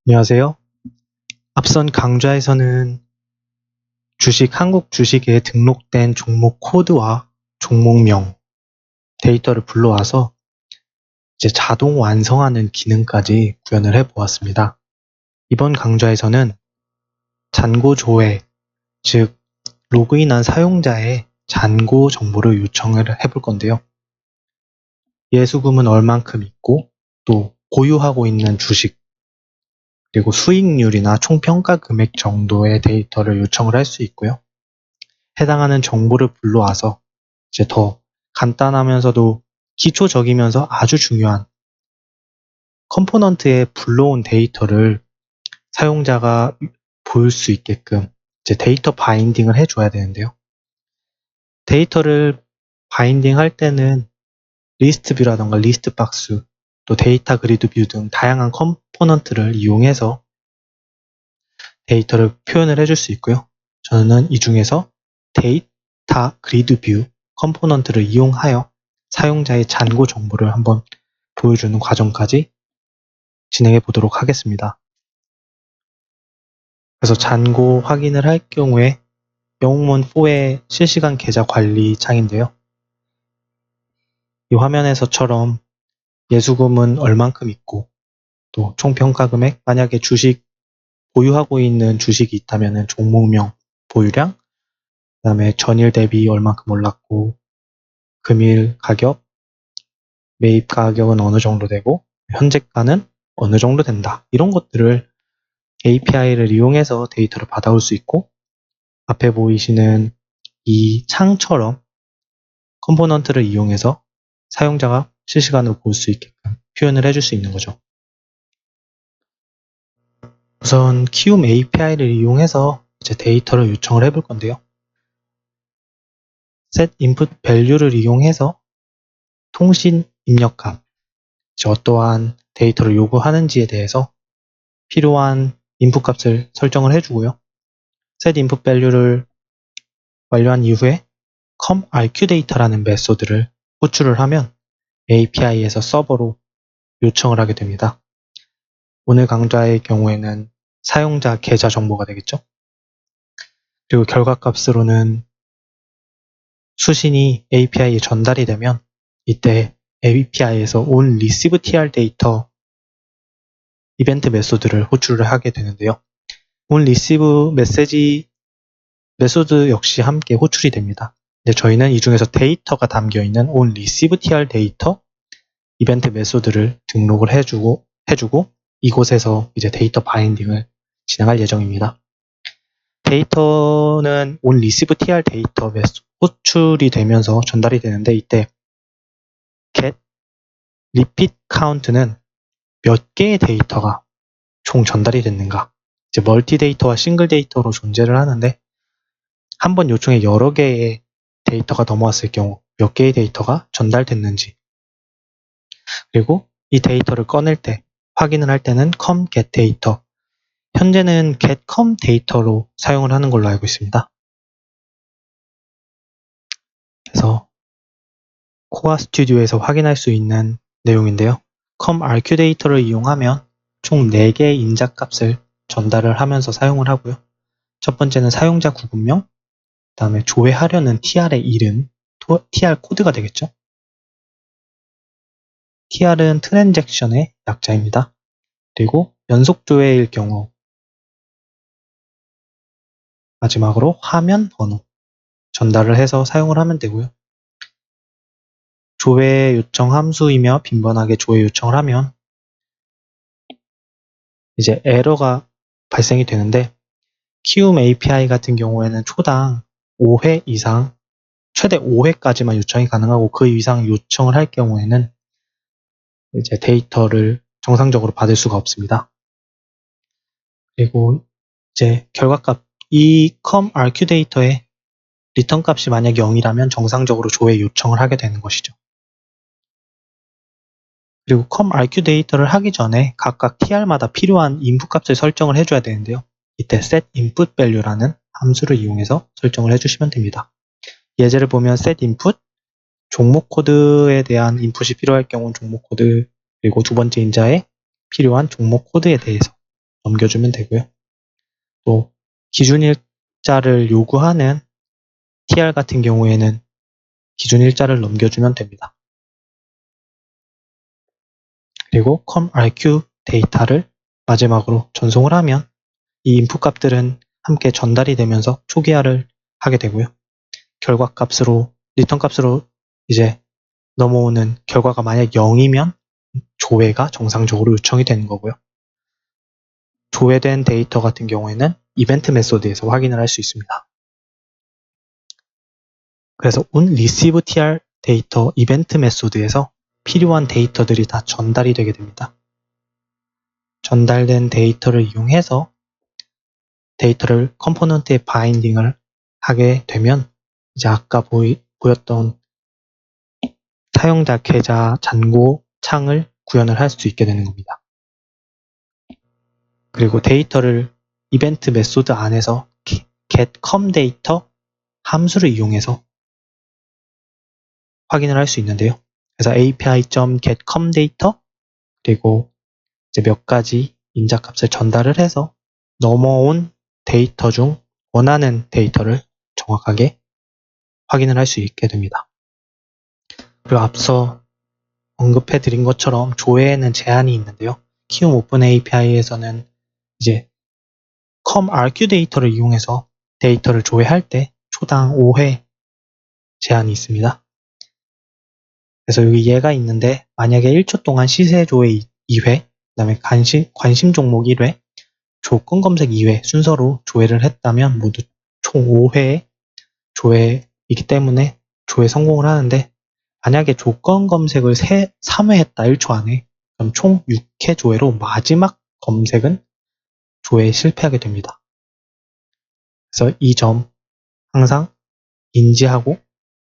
안녕하세요. 앞선 강좌에서는 한국 주식에 등록된 종목 코드와 종목명, 데이터를 불러와서 이제 자동 완성하는 기능까지 구현을 해보았습니다. 이번 강좌에서는 잔고 조회, 즉 로그인한 사용자의 잔고 정보를 요청을 해볼 건데요. 예수금은 얼만큼 있고 또 보유하고 있는 주식, 그리고 수익률이나 총평가 금액 정도의 데이터를 요청을 할 수 있고요. 해당하는 정보를 불러와서 이제 더 간단하면서도 기초적이면서 아주 중요한 컴포넌트에 불러온 데이터를 사용자가 볼 수 있게끔 이제 데이터 바인딩을 해줘야 되는데요. 데이터를 바인딩 할 때는 리스트 뷰라던가 리스트 박스, 또 데이터 그리드 뷰 등 다양한 컴포넌트를 이용해서 데이터를 표현을 해줄 수 있고요. 저는 이 중에서 데이터 그리드 뷰 컴포넌트를 이용하여 사용자의 잔고 정보를 한번 보여주는 과정까지 진행해 보도록 하겠습니다. 그래서 잔고 확인을 할 경우에 영웅문 4의 실시간 계좌 관리 창인데요. 이 화면에서처럼 예수금은 얼만큼 있고 또 총평가 금액, 만약에 보유하고 있는 주식이 있다면 종목명, 보유량, 그 다음에 전일 대비 얼만큼 올랐고 금일 가격, 매입 가격은 어느 정도 되고 현재가는 어느 정도 된다. 이런 것들을 API를 이용해서 데이터를 받아올 수 있고, 앞에 보이시는 이 창처럼 컴포넌트를 이용해서 사용자가 실시간으로 볼 수 있게끔 표현을 해줄 수 있는 거죠. 우선 키움 API를 이용해서 이제 데이터를 요청을 해볼 건데요. set input value를 이용해서 통신 입력값, 어떠한 데이터를 요구하는지에 대해서 필요한 인풋 값을 설정을 해주고요. set input value를 완료한 이후에 comRQData라는 메소드를 호출을 하면 API에서 서버로 요청을 하게 됩니다. 오늘 강좌의 경우에는 사용자 계좌 정보가 되겠죠. 그리고 결과값으로는 수신이 API에 전달이 되면 이때 API에서 on receive tr 데이터 이벤트 메소드를 호출을 하게 되는데요. on receive 메소드 역시 함께 호출이 됩니다. 근데 저희는 이 중에서 데이터가 담겨 있는 on receive tr 데이터 이벤트 메소드를 등록을 해주고 이곳에서 이제 데이터 바인딩을 진행할 예정입니다. 데이터는 on receive tr 데이터 호출이 되면서 전달이 되는데 이때 get repeat count는 몇 개의 데이터가 총 전달이 됐는가, 이제 멀티 데이터와 싱글 데이터로 존재를 하는데 한 번 요청에 여러 개의 데이터가 넘어왔을 경우 몇 개의 데이터가 전달됐는지, 그리고 이 데이터를 꺼낼 때 확인을 할 때는 com get 데이터, 현재는 get com 데이터로 사용을 하는 걸로 알고 있습니다. 그래서 코어 스튜디오에서 확인할 수 있는 내용인데요. comRQ 데이터를 이용하면 총 4개의 인자값을 전달을 하면서 사용을 하고요. 첫 번째는 사용자 구분명, 그 다음에 조회하려는 TR의 이름, TR 코드가 되겠죠. TR은 트랜잭션의 약자입니다. 그리고 연속 조회일 경우 마지막으로 화면 번호 전달을 해서 사용을 하면 되고요. 조회 요청 함수이며 빈번하게 조회 요청을 하면 이제 에러가 발생이 되는데, 키움 API 같은 경우에는 초당 5회 이상, 최대 5회까지만 요청이 가능하고 그 이상 요청을 할 경우에는 이제 데이터를 정상적으로 받을 수가 없습니다. 그리고 이제 결과값, 이 comRQ 데이터의 리턴 값이 만약 0이라면 정상적으로 조회 요청을 하게 되는 것이죠. 그리고 comRQ 데이터를 하기 전에 각각 TR마다 필요한 인풋 값을 설정을 해줘야 되는데요. 이때 set input value라는 함수를 이용해서 설정을 해주시면 됩니다. 예제를 보면 set input, 종목 코드에 대한 인풋이 필요할 경우는 종목 코드, 그리고 두 번째 인자에 필요한 종목 코드에 대해서 넘겨주면 되고요. 또 기준 일자를 요구하는 TR 같은 경우에는 기준 일자를 넘겨주면 됩니다. 그리고 comRQ 데이터를 마지막으로 전송을 하면 이 인풋 값들은 함께 전달이 되면서 초기화를 하게 되고요. 결과 값으로, 리턴 값으로 이제 넘어오는 결과가 만약 0이면 조회가 정상적으로 요청이 되는 거고요. 조회된 데이터 같은 경우에는 이벤트 메소드에서 확인을 할 수 있습니다. 그래서 receive tr 데이터 이벤트 메소드에서 필요한 데이터들이 다 전달이 되게 됩니다. 전달된 데이터를 이용해서 데이터를 컴포넌트에 바인딩을 하게 되면 이제 아까 보였던 사용자 계좌 잔고 창을 구현을 할 수 있게 되는 겁니다. 그리고 데이터를 이벤트 메소드 안에서 getComData 함수를 이용해서 확인을 할 수 있는데요. 그래서 api.getComData 그리고 이제 몇 가지 인자값을 전달을 해서 넘어온 데이터 중 원하는 데이터를 정확하게 확인을 할 수 있게 됩니다. 그리고 앞서 언급해 드린 것처럼 조회에는 제한이 있는데요. 키움 오픈 API에서는 이제 comRQ 데이터를 이용해서 데이터를 조회할 때 초당 5회 제한이 있습니다. 그래서 여기 얘가 있는데 만약에 1초 동안 시세 조회 2회, 그 다음에 관심 종목 1회, 조건 검색 2회 순서로 조회를 했다면 모두 총 5회의 조회이기 때문에 조회 성공을 하는데 만약에 조건 검색을 3회 했다 1초 안에 그럼 총 6회 조회로 마지막 검색은 조회에 실패하게 됩니다. 그래서 이 점 항상 인지하고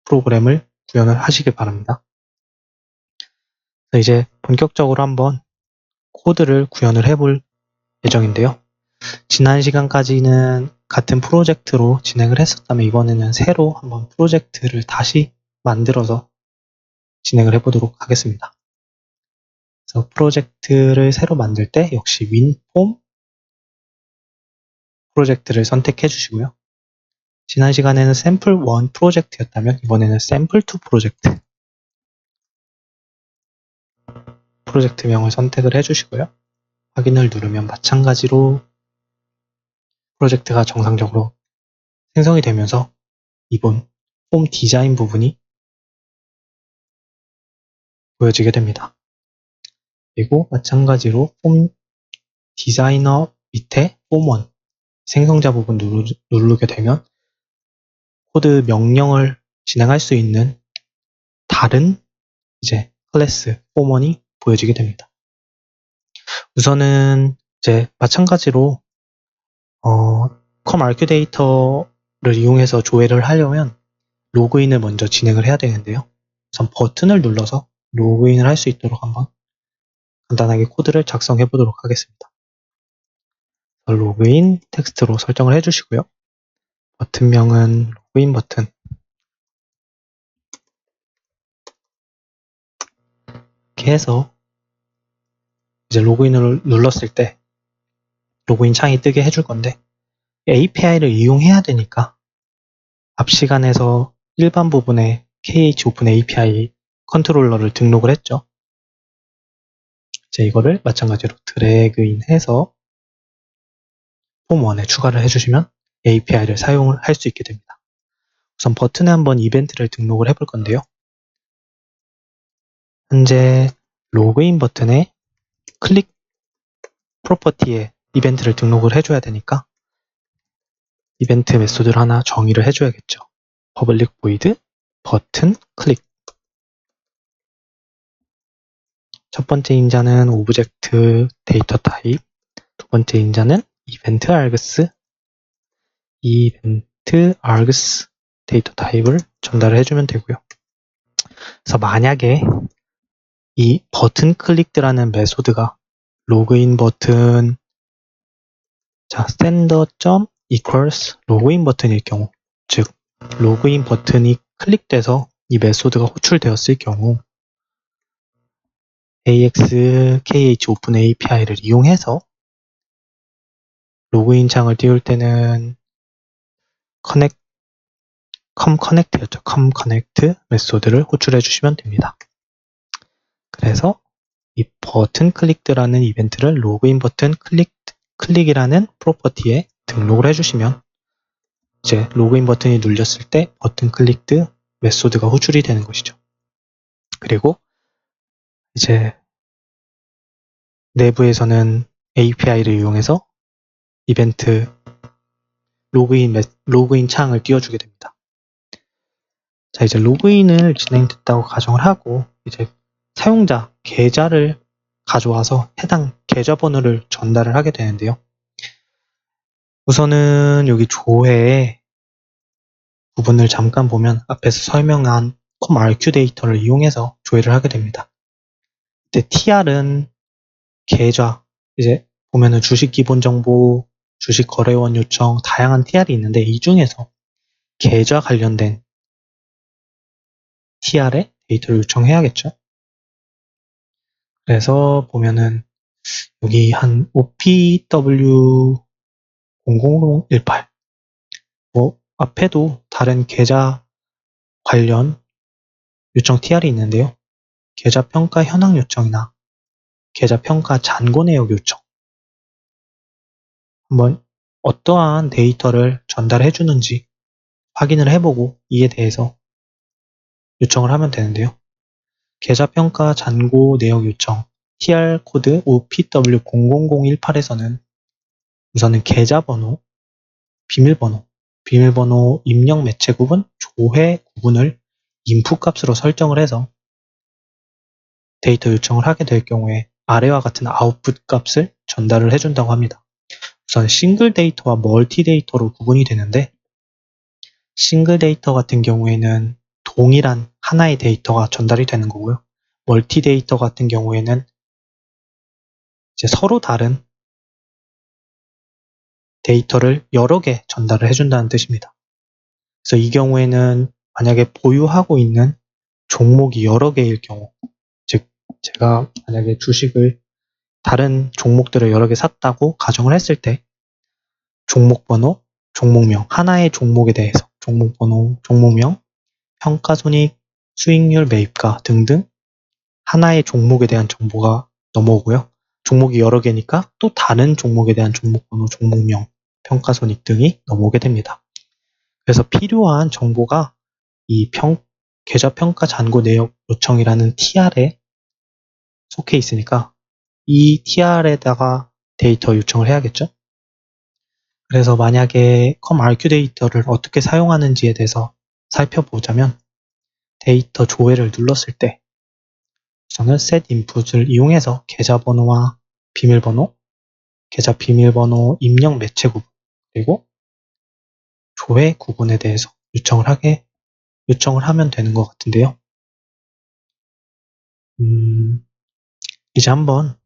프로그램을 구현을 하시길 바랍니다. 이제 본격적으로 한번 코드를 구현을 해볼 예정인데요. 지난 시간까지는 같은 프로젝트로 진행을 했었다면 이번에는 새로 한번 프로젝트를 다시 만들어서 진행을 해보도록 하겠습니다. 그래서 프로젝트를 새로 만들 때 역시 윈폼 프로젝트를 선택해 주시고요. 지난 시간에는 샘플 1 프로젝트였다면 이번에는 샘플 2 프로젝트명을 선택을 해주시고요. 확인을 누르면 마찬가지로 프로젝트가 정상적으로 생성이 되면서 이번 폼 디자인 부분이 보여지게 됩니다. 그리고 마찬가지로 폼 디자이너 밑에 폼1 생성자 부분 누르게 되면 코드 명령을 진행할 수 있는 다른 이제 클래스 폼1이 보여지게 됩니다. 우선은 이제 마찬가지로 comRQ 데이터를 이용해서 조회를 하려면 로그인을 먼저 진행을 해야 되는데요. 우선 버튼을 눌러서 로그인을 할 수 있도록 한번 간단하게 코드를 작성해 보도록 하겠습니다. 로그인 텍스트로 설정을 해주시고요. 버튼명은 로그인 버튼 이렇게 해서 이제 로그인을 눌렀을 때 로그인 창이 뜨게 해줄 건데 API를 이용해야 되니까 앞 시간에서 일반 부분에 KH 오픈 API 컨트롤러를 등록을 했죠. 이제 이거를 마찬가지로 드래그인 해서 폼1에 추가를 해주시면 API를 사용을 할 수 있게 됩니다. 우선 버튼에 한번 이벤트를 등록을 해볼 건데요. 현재 로그인 버튼에 클릭 프로퍼티에 이벤트를 등록을 해줘야 되니까 이벤트 메소드를 하나 정의를 해줘야겠죠. public void 버튼 클릭. 첫 번째 인자는 오브젝트 데이터 타입, 두 번째 인자는 이벤트 args 데이터 타입을 전달을 해주면 되고요. 그래서 만약에 이 버튼 클릭드라는 메소드가 로그인 버튼 sender.equals 로그인 버튼일 경우, 즉 로그인 버튼이 클릭돼서 이 메소드가 호출되었을 경우 AX, KH 오픈 API를 이용해서 로그인 창을 띄울 때는 커넥트였죠. 커넥트 메소드를 호출해 주시면 됩니다. 그래서 이 버튼 클릭드라는 이벤트를 로그인 버튼 클릭이라는 프로퍼티에 등록을 해주시면 이제 로그인 버튼이 눌렸을 때 버튼 클릭드 메소드가 호출이 되는 것이죠. 그리고 이제 내부에서는 API를 이용해서 이벤트 로그인 창을 띄워주게 됩니다. 자, 이제 로그인을 진행됐다고 가정을 하고 이제 사용자 계좌를 가져와서 해당 계좌번호를 전달을 하게 되는데요. 우선은 여기 조회에 부분을 잠깐 보면 앞에서 설명한 comRQ 데이터를 이용해서 조회를 하게 됩니다. 이때 TR은 계좌, 이제 보면은 주식 기본 정보, 주식 거래원 요청, 다양한 TR이 있는데 이 중에서 계좌 관련된 TR에 데이터를 요청해야겠죠. 그래서 보면은 여기 한 OPW00018 앞에도 다른 계좌 관련 요청 TR이 있는데요. 계좌 평가 현황 요청이나 계좌 평가 잔고 내역 요청 한번 어떠한 데이터를 전달해 주는지 확인을 해보고 이에 대해서 요청을 하면 되는데요. 계좌 평가 잔고 내역 요청 TR 코드 OPW00018에서는 우선은 계좌번호, 비밀번호 입력 매체 구분, 조회 구분을 인풋 값으로 설정을 해서 데이터 요청을 하게 될 경우에 아래와 같은 아웃풋 값을 전달을 해준다고 합니다. 우선 싱글 데이터와 멀티 데이터로 구분이 되는데 싱글 데이터 같은 경우에는 동일한 하나의 데이터가 전달이 되는 거고요. 멀티 데이터 같은 경우에는 이제 서로 다른 데이터를 여러 개 전달을 해준다는 뜻입니다. 그래서 이 경우에는 만약에 보유하고 있는 종목이 여러 개일 경우, 즉 제가 만약에 주식을 다른 종목들을 여러 개 샀다고 가정을 했을 때 종목 번호, 종목명, 하나의 종목에 대해서 종목 번호, 종목명, 평가손익, 수익률, 매입가 등등 하나의 종목에 대한 정보가 넘어오고요. 종목이 여러 개니까 또 다른 종목에 대한 종목 번호, 종목명, 평가손익 등이 넘어오게 됩니다. 그래서 필요한 정보가 이 계좌 평가 잔고 내역 요청이라는 TR에 속해 있으니까 이 TR에다가 데이터 요청을 해야겠죠. 그래서 만약에 comRQ 데이터를 어떻게 사용하는지에 대해서 살펴보자면 데이터 조회를 눌렀을 때 우선은 set input을 이용해서 계좌번호와 비밀번호, 계좌 비밀번호 입력 매체 구분, 그리고 조회 구분에 대해서 요청을 하면 되는 것 같은데요. 이제 한번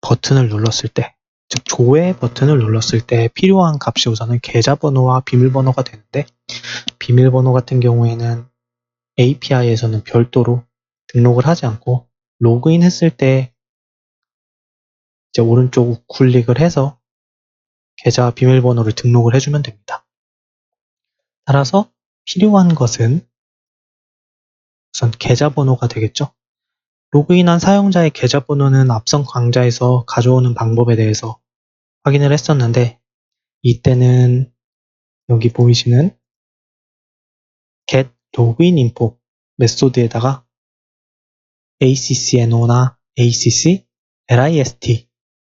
버튼을 눌렀을 때, 즉 조회 버튼을 눌렀을 때 필요한 값이 우선은 계좌번호와 비밀번호가 되는데 비밀번호 같은 경우에는 API에서는 별도로 등록을 하지 않고 로그인 했을 때 이제 오른쪽 우클릭을 해서 계좌 비밀번호를 등록을 해주면 됩니다. 따라서 필요한 것은 우선 계좌번호가 되겠죠. 로그인한 사용자의 계좌번호는 앞선 강좌에서 가져오는 방법에 대해서 확인을 했었는데 이때는 여기 보이시는 get login info 메소드에다가 ACCNO나 ACC, LIST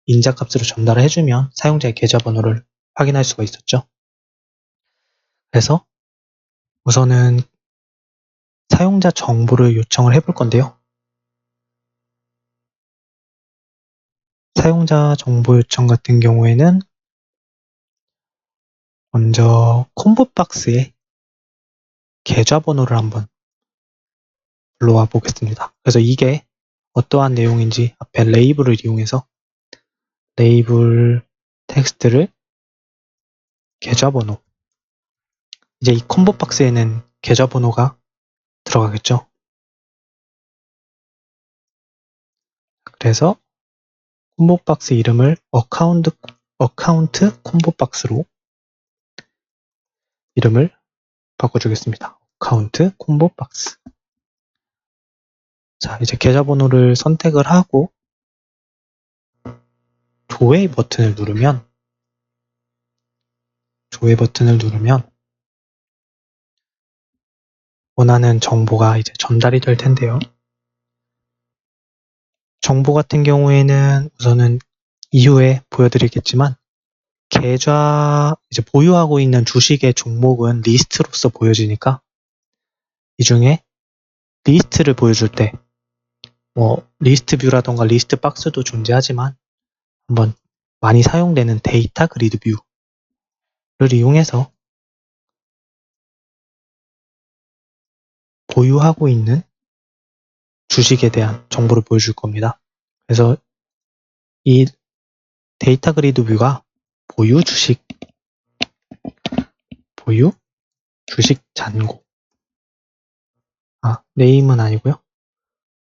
인자값으로 전달을 해주면 사용자의 계좌번호를 확인할 수가 있었죠. 그래서 우선은 사용자 정보를 요청을 해볼 건데요. 사용자 정보 요청 같은 경우에는 먼저 콤보박스에 계좌번호를 한번 불러와 보겠습니다. 그래서 이게 어떠한 내용인지 앞에 레이블을 이용해서 레이블 텍스트를 계좌번호 이제 이 콤보박스에는 계좌번호가 들어가겠죠. 그래서 콤보박스 이름을 어카운트 콤보박스로 이름을 바꿔주겠습니다. 어카운트 콤보박스. 자, 이제 계좌번호를 선택을 하고 조회 버튼을 누르면 원하는 정보가 이제 전달이 될 텐데요. 정보 같은 경우에는 우선은 이후에 보여드리겠지만 계좌 이제 보유하고 있는 주식의 종목은 리스트로서 보여지니까 이 중에 리스트를 보여줄 때 리스트 뷰라던가 리스트 박스도 존재하지만 한번 많이 사용되는 데이터 그리드 뷰를 이용해서 보유하고 있는 주식에 대한 정보를 보여줄 겁니다. 그래서 이 데이터 그리드 뷰가 보유 주식 잔고 네임은 아니고요.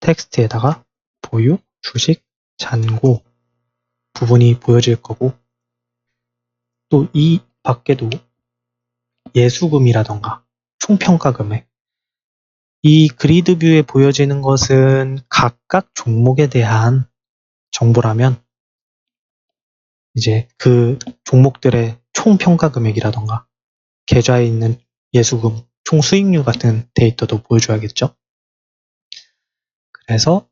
텍스트에다가 보유 주식 잔고 부분이 보여질 거고 또 이 밖에도 예수금이라던가 총평가 금액 이 그리드 뷰에 보여지는 것은 각각 종목에 대한 정보라면 이제 그 종목들의 총평가 금액이라던가 계좌에 있는 예수금, 총 수익률 같은 데이터도 보여줘야겠죠. 그래서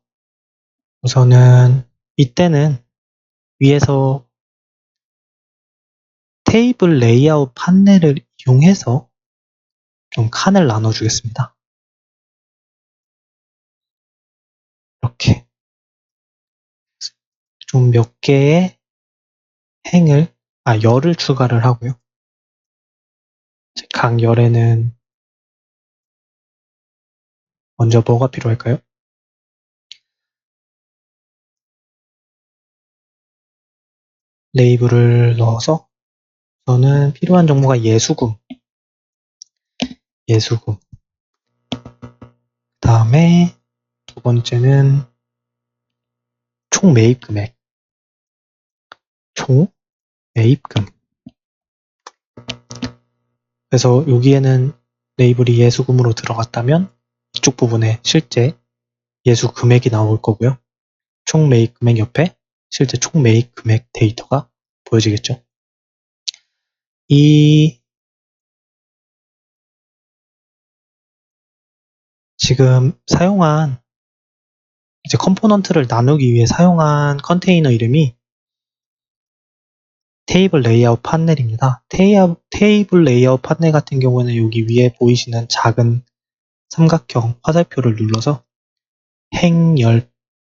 우선은 이때는 위에서 테이블 레이아웃 판넬을 이용해서 좀 칸을 나눠주겠습니다. 이렇게 좀 몇 개의 열을 추가를 하고요. 각 열에는 먼저 뭐가 필요할까요? 레이블을 넣어서 저는 필요한 정보가 예수금 그 다음에 두 번째는 총 매입 금액 그래서 여기에는 레이블이 예수금으로 들어갔다면 이쪽 부분에 실제 예수 금액이 나올 거고요. 총 매입 금액 옆에 실제 총 매입 금액 데이터가 보여지겠죠. 이 지금 사용한 이제 컴포넌트를 나누기 위해 사용한 컨테이너 이름이 테이블 레이아웃 판넬입니다. 테이블 레이아웃 판넬 같은 경우는 여기 위에 보이시는 작은 삼각형 화살표를 눌러서 행열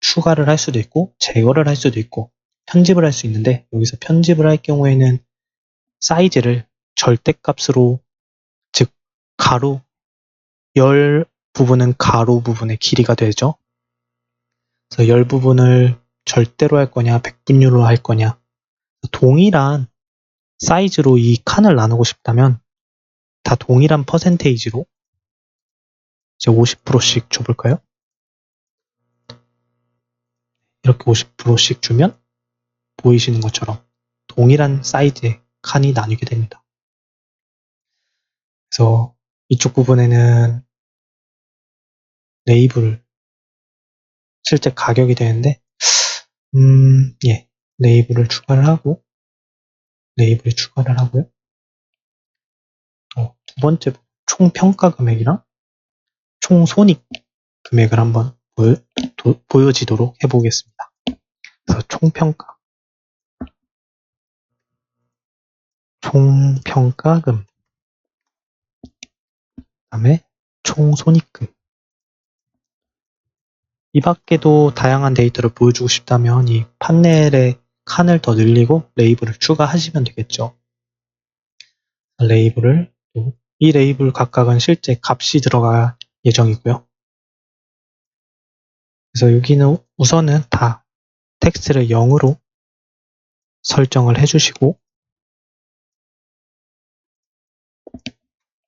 추가를 할 수도 있고 제거를 할 수도 있고 편집을 할 수 있는데 여기서 편집을 할 경우에는 사이즈를 절대값으로 즉 가로 열 부분은 가로 부분의 길이가 되죠. 그래서 열 부분을 절대로 할 거냐 백분율로 할 거냐 동일한 사이즈로 이 칸을 나누고 싶다면 다 동일한 퍼센테이지로 이제 50%씩 줘볼까요? 이렇게 50%씩 주면 보이시는 것처럼 동일한 사이즈의 칸이 나뉘게 됩니다. 그래서 이쪽 부분에는 레이블 실제 가격이 되는데 레이블을 추가를 하고요. 또 두 번째 총 평가 금액이랑 총 손익 금액을 한번 보여지도록 해보겠습니다. 그래서 총평가금 그다음에 총손익금 이 밖에도 다양한 데이터를 보여주고 싶다면 이 판넬의 칸을 더 늘리고 레이블을 추가하시면 되겠죠. 이 레이블 각각은 실제 값이 들어갈 예정이고요. 그래서 여기는 우선은 다 텍스트를 0으로 설정을 해주시고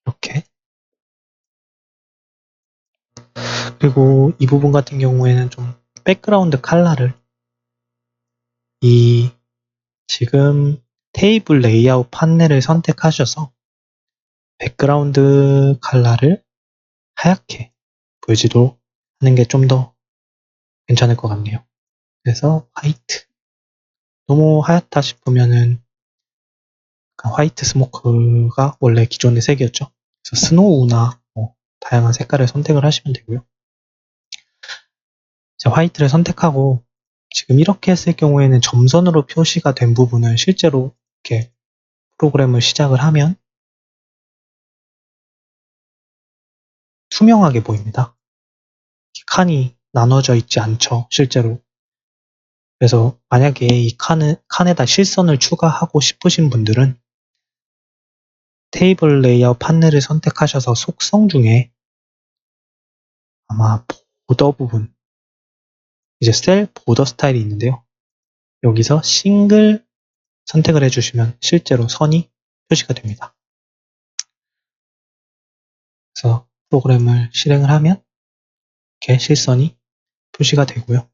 이렇게 그리고 이 부분 같은 경우에는 좀 백그라운드 컬러를 이 지금 테이블 레이아웃 판넬을 선택하셔서 백그라운드 컬러를 하얗게 보여지도록 하는 게 좀 더 괜찮을 것 같네요. 그래서 화이트. 너무 하얗다 싶으면은 화이트 스모크가 원래 기존의 색이었죠. 그래서 스노우나 다양한 색깔을 선택을 하시면 되고요. 자, 화이트를 선택하고 지금 이렇게 했을 경우에는 점선으로 표시가 된 부분을 실제로 이렇게 프로그램을 시작을 하면 투명하게 보입니다. 칸이 나눠져 있지 않죠, 실제로. 그래서 만약에 이 칸에다 실선을 추가하고 싶으신 분들은 테이블 레이아웃 판넬을 선택하셔서 속성 중에 아마 보더 부분, 이제 셀 보더 스타일이 있는데요. 여기서 싱글 선택을 해주시면 실제로 선이 표시가 됩니다. 그래서 프로그램을 실행을 하면 이렇게 실선이 표시가 되고요.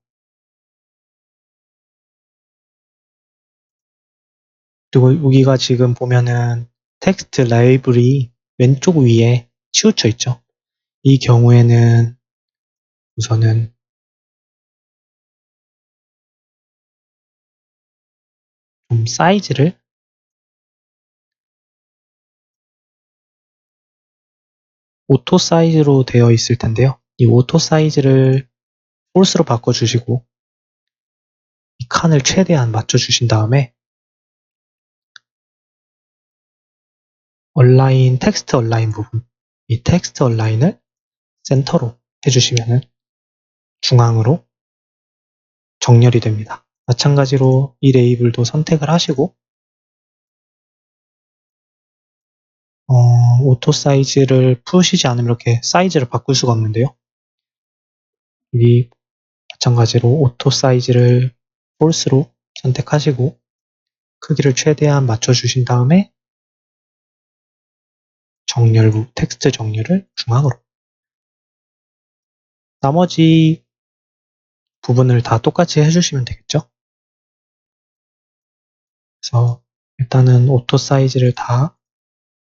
그리고 여기가 지금 보면은 텍스트 레이블이 왼쪽 위에 치우쳐 있죠. 이 경우에는 우선은 좀 사이즈를 오토 사이즈로 되어 있을 텐데요. 이 오토 사이즈를 폴스로 바꿔주시고 이 칸을 최대한 맞춰주신 다음에 얼라인, 텍스트 얼라인 부분, 이 텍스트 얼라인을 센터로 해주시면 중앙으로 정렬이 됩니다. 마찬가지로 이 레이블도 선택을 하시고 오토 사이즈를 푸시지 않으면 이렇게 사이즈를 바꿀 수가 없는데요. 여기 마찬가지로 오토 사이즈를 폴스로 선택하시고 크기를 최대한 맞춰주신 다음에 정렬부, 텍스트 정렬을 중앙으로. 나머지 부분을 다 똑같이 해주시면 되겠죠. 그래서 일단은 오토 사이즈를 다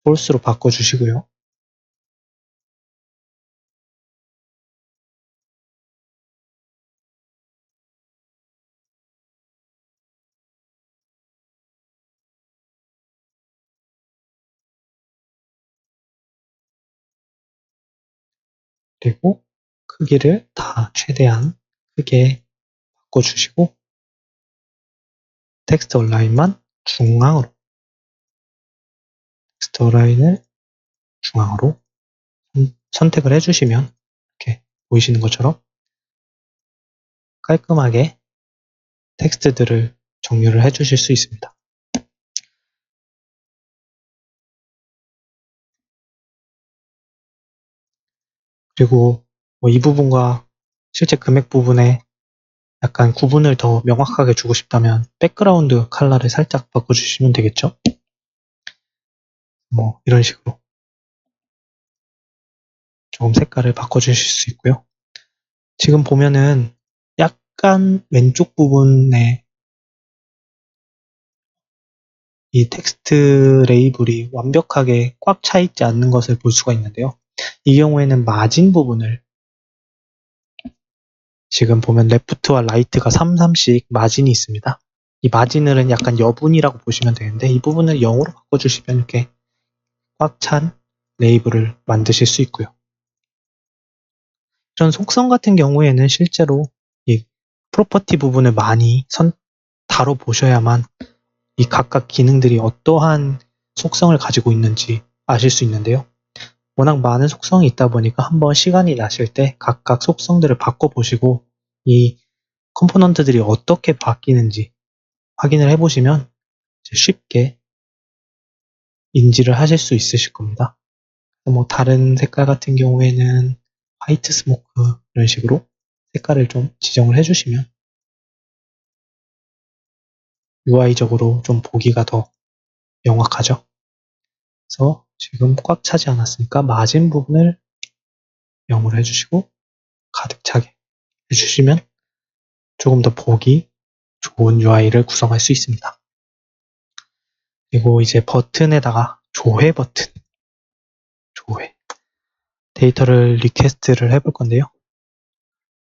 폴스로 바꿔주시고요. 그리고 크기를 다 최대한 크게 바꿔주시고 텍스트 온라인만 중앙으로, 텍스트 온라인을 중앙으로 선택을 해주시면 이렇게 보이시는 것처럼 깔끔하게 텍스트들을 정렬을 해주실 수 있습니다. 그리고 이 부분과 실제 금액 부분에 약간 구분을 더 명확하게 주고 싶다면 백그라운드 컬러를 살짝 바꿔주시면 되겠죠. 이런 식으로 조금 색깔을 바꿔주실 수 있고요. 지금 보면은 약간 왼쪽 부분에 이 텍스트 레이블이 완벽하게 꽉 차 있지 않는 것을 볼 수가 있는데요. 이 경우에는 마진 부분을 지금 보면 레프트와 라이트가 3씩 마진이 있습니다. 이 마진을 약간 여분이라고 보시면 되는데 이 부분을 0으로 바꿔주시면 이렇게 꽉 찬 레이블을 만드실 수 있고요. 이런 속성 같은 경우에는 실제로 이 프로퍼티 부분을 많이 다뤄보셔야만 이 각각 기능들이 어떠한 속성을 가지고 있는지 아실 수 있는데요. 워낙 많은 속성이 있다 보니까 한번 시간이 나실 때 각각 속성들을 바꿔보시고 이 컴포넌트들이 어떻게 바뀌는지 확인을 해보시면 쉽게 인지를 하실 수 있으실 겁니다. 다른 색깔 같은 경우에는 화이트 스모크 이런 식으로 색깔을 좀 지정을 해주시면 UI적으로 좀 보기가 더 명확하죠. 그래서 지금 꽉 차지 않았으니까 마진 부분을 0으로 해주시고 가득 차게 해주시면 조금 더 보기 좋은 UI를 구성할 수 있습니다. 그리고 이제 버튼에다가 조회 버튼, 조회. 데이터를 리퀘스트를 해볼 건데요.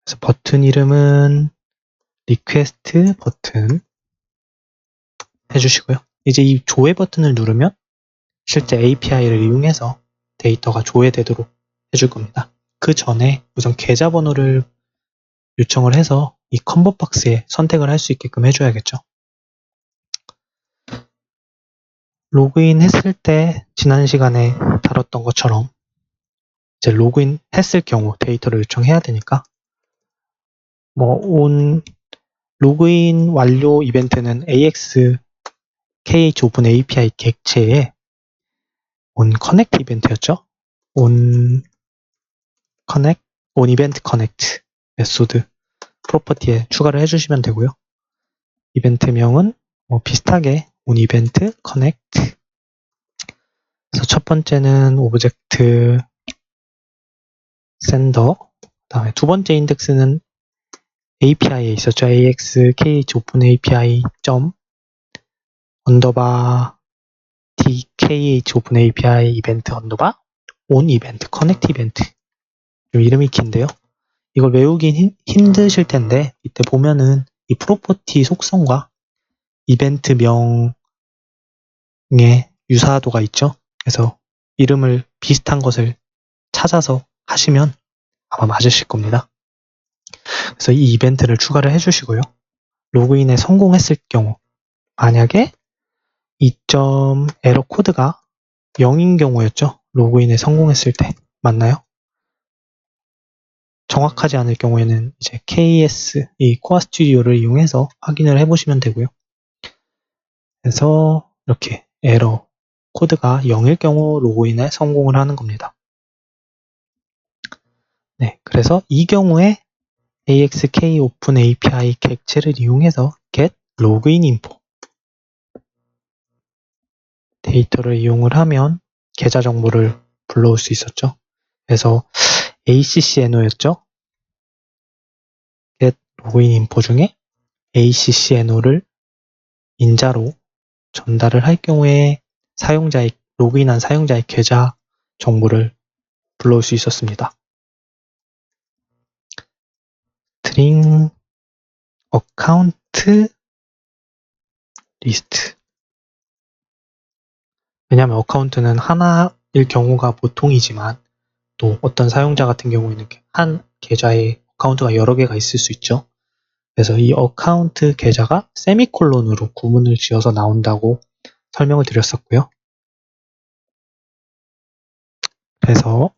그래서 버튼 이름은 리퀘스트 버튼 해주시고요. 이제 이 조회 버튼을 누르면 실제 API를 이용해서 데이터가 조회되도록 해줄 겁니다. 그 전에 우선 계좌번호를 요청을 해서 이 컴보 박스에 선택을 할 수 있게끔 해줘야겠죠. 로그인 했을 때 지난 시간에 다뤘던 것처럼 이제 로그인 했을 경우 데이터를 요청해야 되니까 로그인 완료 이벤트는 AX KH 오픈 API 객체에 on connect 이벤트였죠. on event connect 메소드 프로퍼티에 추가를 해주시면 되고요. 이벤트명은 비슷하게 on event connect. 그래서 첫 번째는 오브젝트 sender, 그다음에 두 번째 인덱스는 API에 있었죠. AX KH 오픈 API 언더바 DKH 오픈 API 이벤트 언더바 on event connect 이벤트. 좀 이름이 긴데요. 이걸 외우긴 힘드실 텐데 이때 보면은 이 프로퍼티 속성과 이벤트명의 유사도가 있죠. 그래서 이름을 비슷한 것을 찾아서 하시면 아마 맞으실 겁니다. 그래서 이 이벤트를 추가를 해주시고요. 로그인에 성공했을 경우 만약에 2점 에러 코드가 0인 경우였죠. 로그인에 성공했을 때 맞나요? 정확하지 않을 경우에는 이제 KS, 이 코어 스튜디오를 이용해서 확인을 해보시면 되고요. 그래서 이렇게 에러 코드가 0일 경우 로그인에 성공을 하는 겁니다. 네, 그래서 이 경우에 AXK 오픈 API 객체를 이용해서 get login info 데이터를 이용을 하면 계좌 정보를 불러올 수 있었죠. 그래서 ACCNO였죠. get login info 중에 ACCNO를 인자로 전달을 할 경우에 로그인한 사용자의 계좌 정보를 불러올 수 있었습니다. string account list. 왜냐하면 어카운트는 하나일 경우가 보통이지만 또 어떤 사용자 같은 경우에는 한 계좌에 어카운트가 여러 개가 있을 수 있죠. 그래서 이 어카운트 계좌가 세미콜론으로 구문을 지어서 나온다고 설명을 드렸었고요. 그래서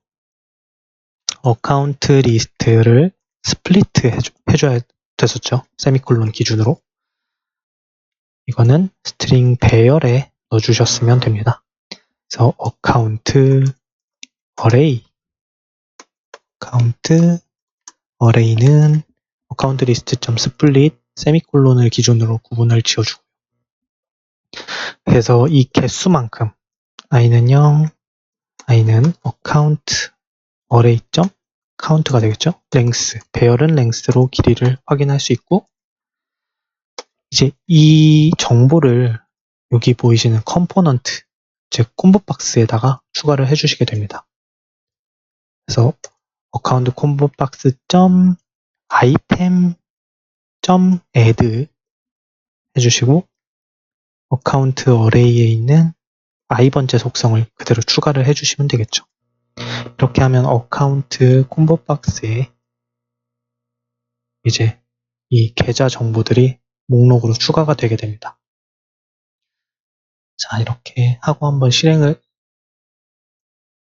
어카운트 리스트를 스플리트 해줘야 됐었죠. 세미콜론 기준으로. 이거는 스트링 배열에 넣어주셨으면 됩니다. 그래서 어카운트 어레이는 어카운트 리스트.split 세미콜론을 기준으로 구분을 지어주고 그래서 이 개수만큼 i는 0, i는 어카운트 어레이 count가 되겠죠. length, 배열은 length로 길이를 확인할 수 있고 이제 이 정보를 여기 보이시는 컴포넌트, 즉 콤보 박스에다가 추가를 해주시게 됩니다. 그래서 어카운트 콤보 박스 item add 해주시고 어카운트 어레이에 있는 i번째 속성을 그대로 추가를 해주시면 되겠죠. 이렇게 하면 어카운트 콤보 박스에 이제 이 계좌 정보들이 목록으로 추가가 되게 됩니다. 자, 이렇게 하고 한번 실행을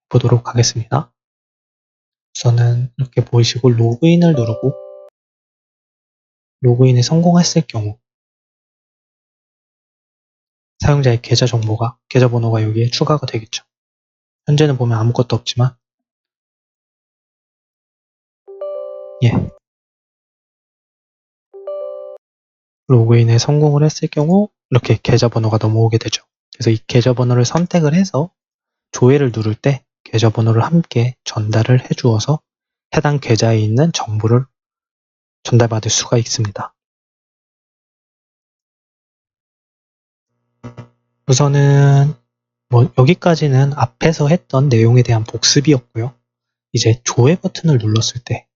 보도록 하겠습니다. 우선은 이렇게 보이시고 로그인을 누르고 로그인에 성공했을 경우 사용자의 계좌 번호가 여기에 추가가 되겠죠. 현재는 보면 아무것도 없지만 로그인에 성공을 했을 경우 이렇게 계좌번호가 넘어오게 되죠. 그래서 이 계좌번호를 선택을 해서 조회를 누를 때 계좌번호를 함께 전달을 해주어서 해당 계좌에 있는 정보를 전달받을 수가 있습니다. 우선은 여기까지는 앞에서 했던 내용에 대한 복습이었고요. 이제 조회 버튼을 눌렀을 때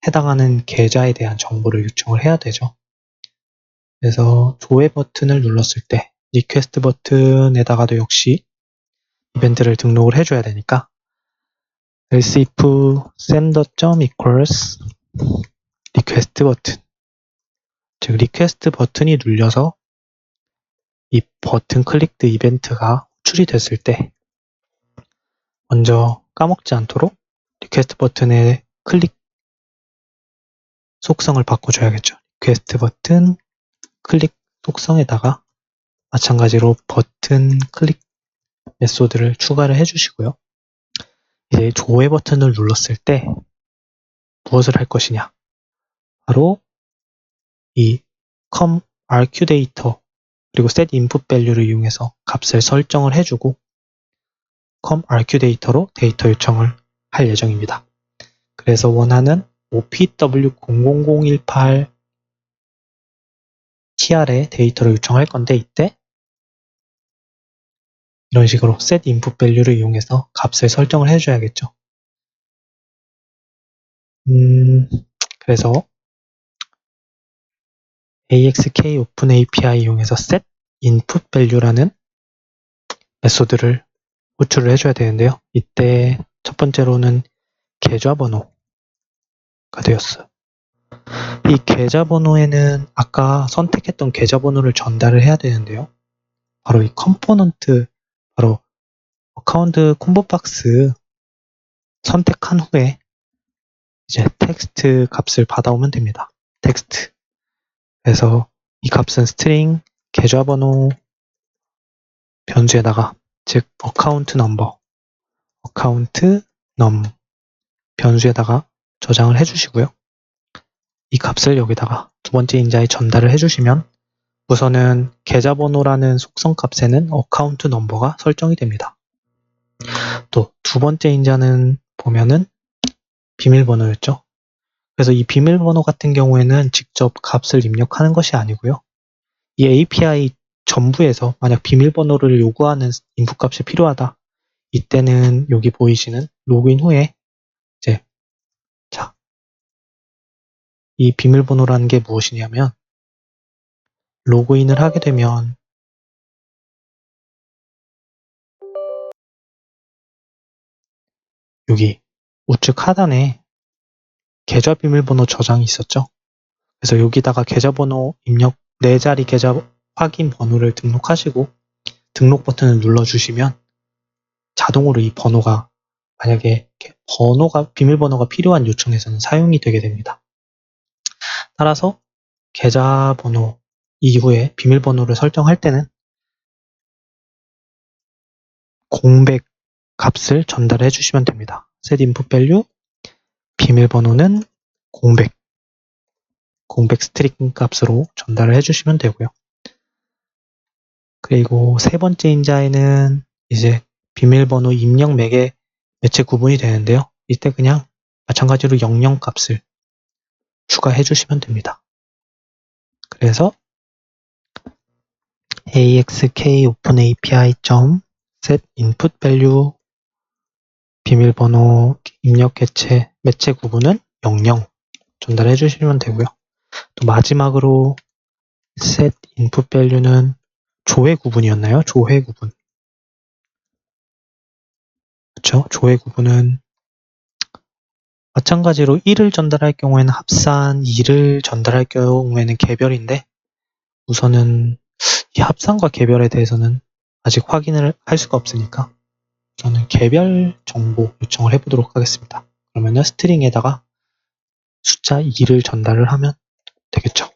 해당하는 계좌에 대한 정보를 요청을 해야 되죠. 그래서 조회 버튼을 눌렀을 때 리퀘스트 버튼에다가도 역시 이벤트를 등록을 해줘야 되니까 else if sender equals 리퀘스트 버튼, 즉 리퀘스트 버튼이 눌려서 이 버튼 클릭드 이벤트가 호출이 됐을 때 먼저 까먹지 않도록 리퀘스트 버튼의 클릭 속성을 바꿔줘야겠죠. 리퀘스트 버튼 클릭 속성에다가 마찬가지로 버튼 클릭 메소드를 추가를 해주시고요. 이제 조회 버튼을 눌렀을 때 무엇을 할 것이냐? 바로 이 com arcdata 그리고 set input value를 이용해서 값을 설정을 해주고 com arcdata로 데이터 요청을 할 예정입니다. 그래서 원하는 OPW00018 TR에 데이터를 요청할 건데 이때 이런 식으로 set input value를 이용해서 값을 설정을 해줘야겠죠. 그래서 AXK Open API 이용해서 set input value라는 메소드를 호출을 해줘야 되는데요. 이때 첫 번째로는 계좌번호가 되었어요. 이 계좌번호에는 아까 선택했던 계좌번호를 전달을 해야 되는데요. 바로 이 컴포넌트, 바로 어카운트 콤보박스 선택한 후에 이제 텍스트 값을 받아오면 됩니다. 텍스트. 그래서 이 값은 스트링 계좌번호 변수에다가 즉 어카운트 넘버, 어카운트 넘 변수에다가 저장을 해주시고요. 이 값을 여기다가 두 번째 인자에 전달을 해주시면 우선은 계좌번호라는 속성 값에는 어카운트 넘버가 설정이 됩니다. 또 두 번째 인자는 보면은 비밀번호였죠. 그래서 이 비밀번호 같은 경우에는 직접 값을 입력하는 것이 아니고요. 이 API 전부에서 만약 비밀번호를 요구하는 인풋 값이 필요하다. 이때는 여기 보이시는 로그인 후에 이제 이 비밀번호라는 게 무엇이냐면 로그인을 하게 되면 여기 우측 하단에 계좌 비밀번호 저장이 있었죠. 그래서 여기다가 계좌번호 입력 4자리 계좌 확인 번호를 등록하시고 등록 버튼을 눌러주시면 자동으로 이 번호가 만약에 비밀번호가 필요한 요청에서는 사용이 되게 됩니다. 따라서 계좌번호 이후에 비밀번호를 설정할 때는 공백 값을 전달해 주시면 됩니다. set input value 비밀번호는 공백 스트링 값으로 전달을 해주시면 되고요. 그리고 세 번째 인자에는 이제 비밀번호 입력 매개 매체 구분이 되는데요. 이때 그냥 마찬가지로 00 값을 추가해 주시면 됩니다. 그래서 AXK Open API set input value 비밀번호 입력 매체 구분은 00 전달해 주시면 되고요. 또 마지막으로 set input value는 조회 구분이었나요? 조회 구분. 그렇죠? 조회 구분은 마찬가지로 1을 전달할 경우에는 합산, 2를 전달할 경우에는 개별인데 우선은 이 합산과 개별에 대해서는 아직 확인을 할 수가 없으니까 저는 개별 정보 요청을 해보도록 하겠습니다. 그러면은 스트링에다가 숫자 2를 전달을 하면 되겠죠.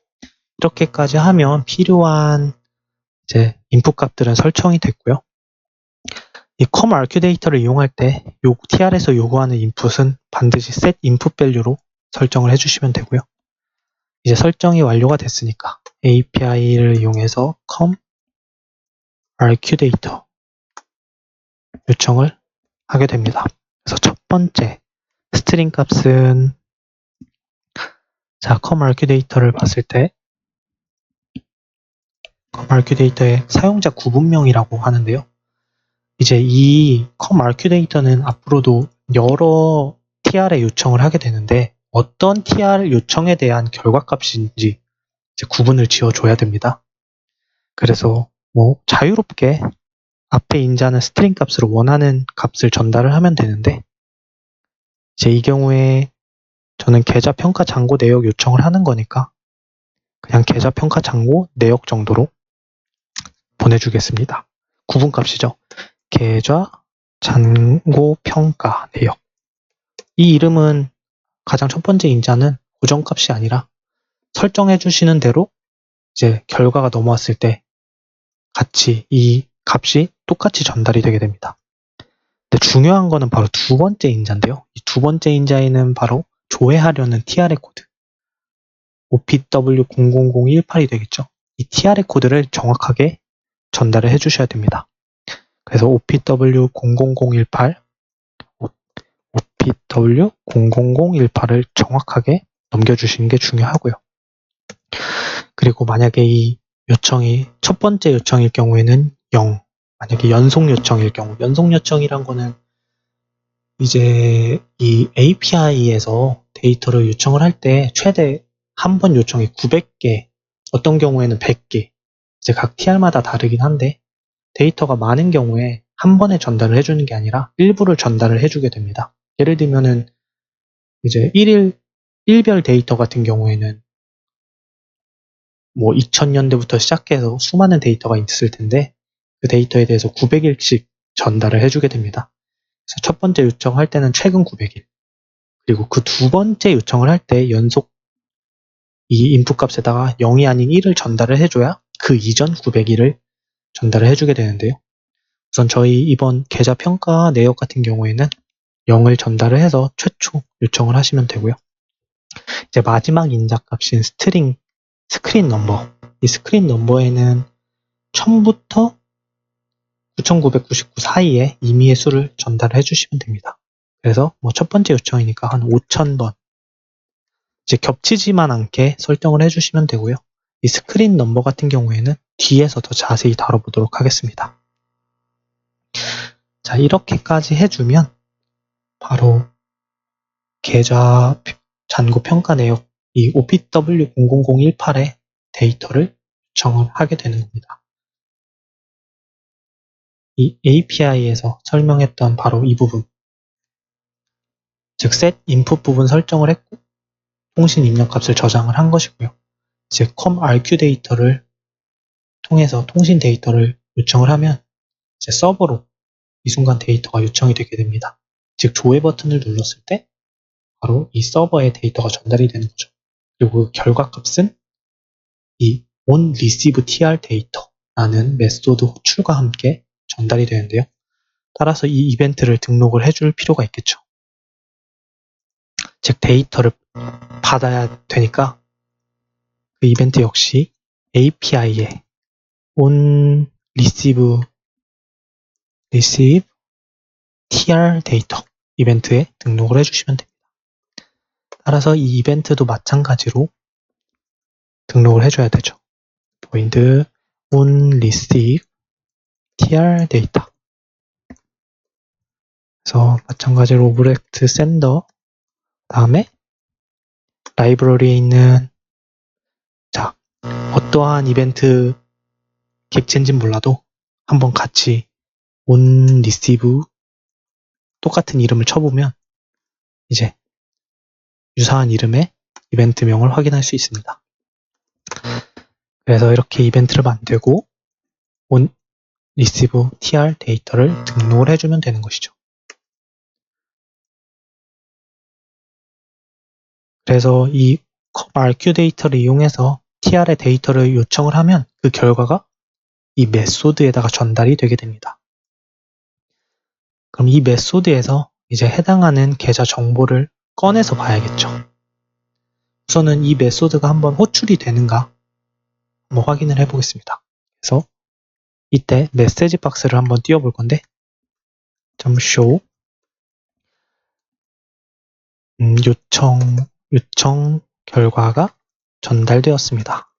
이렇게까지 하면 필요한 이제 인풋 값들은 설정이 됐고요. 이 com arcdata를 이용할 때 TR에서 요구하는 인풋은 반드시 set input value로 설정을 해주시면 되고요. 이제 설정이 완료가 됐으니까 API를 이용해서 com arcdata 요청을 하게 됩니다. 그래서 첫 번째 스트링 값은 com arcdata를 봤을 때 컴알큐데이터의 사용자 구분명이라고 하는데요. 이제 이 컴알큐데이터는 앞으로도 여러 TR에 요청을 하게 되는데 어떤 TR 요청에 대한 결과값인지 이제 구분을 지어줘야 됩니다. 그래서 뭐 자유롭게 앞에 인자는 스트링 값으로 원하는 값을 전달을 하면 되는데 이제 이 경우에 저는 계좌 평가 잔고 내역 요청을 하는 거니까 그냥 계좌 평가 잔고 내역 정도로 보내주겠습니다. 구분값이죠. 계좌 잔고 평가 내역. 이 이름은 가장 첫 번째 인자는 고정값이 아니라 설정해 주시는 대로 이제 결과가 넘어왔을 때 같이 이 값이 똑같이 전달이 되게 됩니다. 근데 중요한 거는 바로 두 번째 인자인데요. 이 두 번째 인자에는 바로 조회하려는 TR의 코드 OPW00018이 되겠죠. 이 TR의 코드를 정확하게 전달을 해주셔야 됩니다. 그래서 OPW00018 OPW00018을 정확하게 넘겨주시는 게 중요하고요. 그리고 만약에 이 요청이 첫 번째 요청일 경우에는 0, 만약에 연속 요청일 경우, 연속 요청이란 거는 이제 이 API에서 데이터를 요청을 할 때 최대 한 번 요청이 900개, 어떤 경우에는 100개, 이제 각 TR마다 다르긴 한데 데이터가 많은 경우에 한 번에 전달을 해주는 게 아니라 일부를 전달을 해주게 됩니다. 예를 들면은 이제 일별 데이터 같은 경우에는 뭐 2000년대부터 시작해서 수많은 데이터가 있을 텐데 그 데이터에 대해서 900일씩 전달을 해주게 됩니다. 그래서 첫 번째 요청할 때는 최근 900일, 그리고 그 두 번째 요청을 할 때 연속 이 인풋 값에다가 0이 아닌 1을 전달을 해줘야 그 이전 900일을 전달을 해주게 되는데요. 우선 저희 이번 계좌 평가 내역 같은 경우에는 0을 전달을 해서 최초 요청을 하시면 되고요. 이제 마지막 인자 값인 스크린 넘버. 이 스크린 넘버에는 1000부터 9999 사이에 임의의 수를 전달을 해주시면 됩니다. 그래서 뭐 첫 번째 요청이니까 한 5000번. 이제 겹치지만 않게 설정을 해주시면 되고요. 이 스크린 넘버 같은 경우에는 뒤에서 더 자세히 다뤄보도록 하겠습니다. 자, 이렇게까지 해주면 바로 계좌 잔고 평가 내역 이 OPW00018의 데이터를 요청을 하게 되는 겁니다. 이 API에서 설명했던 바로 이 부분, 즉 set input 부분 설정을 했고 통신 입력값을 저장을 한 것이고요. 이제 comRQ 데이터를 통해서 통신 데이터를 요청을 하면 이제 서버로 이 순간 데이터가 요청이 되게 됩니다. 즉 조회 버튼을 눌렀을 때 바로 이 서버에 데이터가 전달이 되는 거죠. 그리고 그 결과값은 이 onReceiveTR 데이터라는 메소드 호출과 함께 전달이 되는데요. 따라서 이 이벤트를 등록을 해줄 필요가 있겠죠. 즉 데이터를 받아야 되니까 그 이벤트 역시 API에 onReceive TR 데이터 이벤트에 등록을 해주시면 됩니다. 따라서 이 이벤트도 마찬가지로 등록을 해줘야 되죠. void onReceive TR 데이터. 그래서 마찬가지로 오브젝트 센더 다음에 라이브러리에 있는 자 어떠한 이벤트 객체인지는 몰라도 한번 같이 onReceive 똑같은 이름을 쳐보면 이제 유사한 이름의 이벤트명을 확인할 수 있습니다. 그래서 이렇게 이벤트를 만들고 onReceive TR 데이터를 등록을 해주면 되는 것이죠. 그래서 이 RQ 데이터를 이용해서 TR의 데이터를 요청을 하면 그 결과가 이 메소드에다가 전달이 되게 됩니다. 그럼 이 메소드에서 이제 해당하는 계좌 정보를 꺼내서 봐야겠죠. 우선은 이 메소드가 한번 호출이 되는가 한번 확인을 해보겠습니다. 그래서 이때 메시지 박스를 한번 띄워볼 건데 .show 요청 결과가 전달되었습니다.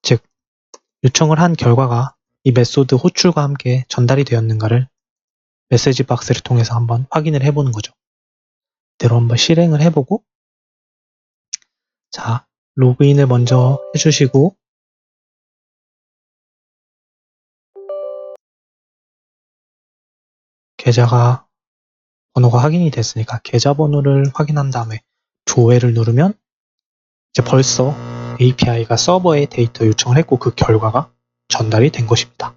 즉 요청을 한 결과가 이 메소드 호출과 함께 전달이 되었는가를 메시지 박스를 통해서 한번 확인을 해보는 거죠. 이대로 한번 실행을 해보고, 자, 로그인을 먼저 해주시고, 계좌가 번호가 확인이 됐으니까 계좌번호를 확인한 다음에 조회를 누르면 이제 벌써 API가 서버에 데이터 요청을 했고 그 결과가 전달이 된 것입니다.